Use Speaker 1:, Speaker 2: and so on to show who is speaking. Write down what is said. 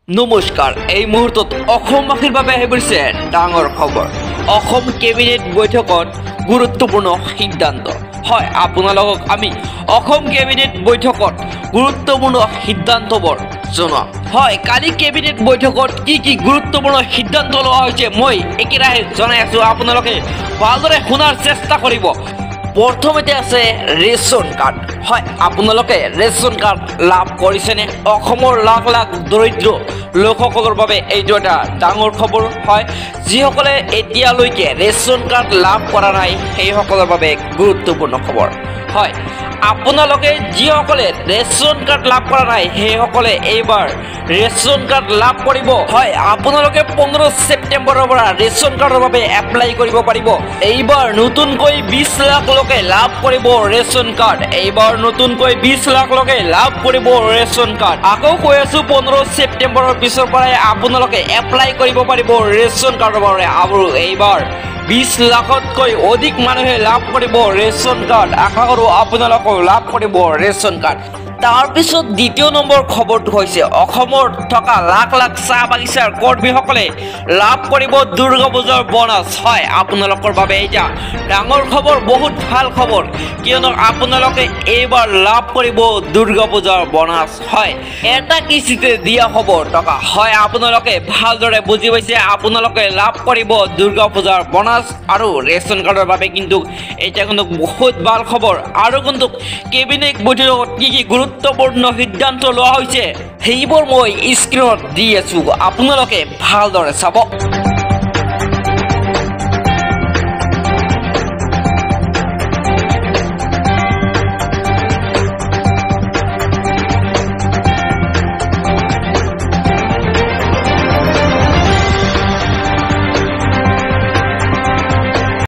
Speaker 1: নমস্কাৰ এই মুহূৰ্তত অসমবাসীৰ বাবে আহি পৰিছে ডাঙৰ খবৰ অসম কেবিনেট বৈঠকত গুৰুত্বপূৰ্ণ সিদ্ধান্ত হয় আপোনালোকক আমি অসম কেবিনেট বৈঠকত গুৰুত্বপূৰ্ণ সিদ্ধান্তবোৰ জনাম হয় কালি কেবিনেট বৈঠকত কি গুৰুত্বপূৰ্ণ সিদ্ধান্ত লোৱা হৈছে মই একেৰাহে জনাই আছো আপোনালোকে ভালদৰে শুনাৰ চেষ্টা কৰিব প্ৰথমতে আছে ৰেচন কাৰ্ড হয় আপোনালোকে ৰেচন কাৰ্ড লাভ কৰিছেনে অসমৰ লাখ লাখ দৰিদ্ৰ লোকসকলৰ বাবে এইটো এটা ডাঙৰ খবৰ হয় যিসকলে এতিয়ালৈকে ৰেচন কাৰ্ড লাভ কৰা নাই সেইসকলৰ বাবে গুৰুত্বপূৰ্ণ খবৰ হয় আপোনালোকে যিসকলে ৰেচন কাৰ্ড লাভ কৰা নাই সেইসকলে এইবাৰ ৰেচন কাৰ্ড লাভ কৰিব হয় আপোনালোকে 15 ছেপ্টেম্বৰৰ পৰা ৰেচন কাৰ্ডৰ বাবে এপ্লাই কৰিব পাৰিব এইবাৰ নতুনকৈ 20 লাখ লোকে লাভ কৰিব ৰেচন কাৰ্ড এইবাৰ নতুনকৈ 20 লাখ লোকে লাভ কৰিব ৰেচন কাৰ্ড আকৌ কৈ আছো 15 ছেপ্টেম্বৰৰ পিছৰ পৰাই আপোনালোকে এপ্লাই কৰিব পাৰিব ৰেচন কাৰ্ডৰ বাবে আৰু এইবাৰ 20 লাখতকৈ অধিক মানুহে লাভ কৰিব ৰেচন কাৰ্ড আশা কৰো আপোনালোকে লাভ কৰিব ৰেচন কাৰ্ড তাৰ পিছত দ্বিতীয় নম্বৰ খবৰটো হৈছে অসমৰ থকা লাখ লাখ চাহ বাগিচাৰ কৰ্মীসকলে লাভ কৰিব দুৰ্গা পূজাৰ বোনাছ হয় আপোনালোকৰ বাবে এটা ডাঙৰ খবৰ বহুত ভাল খবৰ কিয়নো আপোনালোকে এইবাৰ লাভ কৰিব দুৰ্গা পূজাৰ বোনাছ হয় এটা কিস্তিতে দিয়া হ'ব টকা হয় আপোনালোকে ভালদৰে বুজি পাইছে আপোনালোকে লাভ কৰিব দুৰ্গা পূজাৰ বোনাছ আৰু ৰেচন কাৰ্ডৰ বাবে কিন্তু এটা কিন্তু বহুত ভাল খবৰ আৰু কিন্তু কেবিনেট বৈঠকত কি গুৰুত্বপূৰ্ণ সিদ্ধান্ত লোৱা হৈছে সেইবোৰ মই স্ক্ৰীনত দি আছো আপোনালোকে ভালদৰে চাব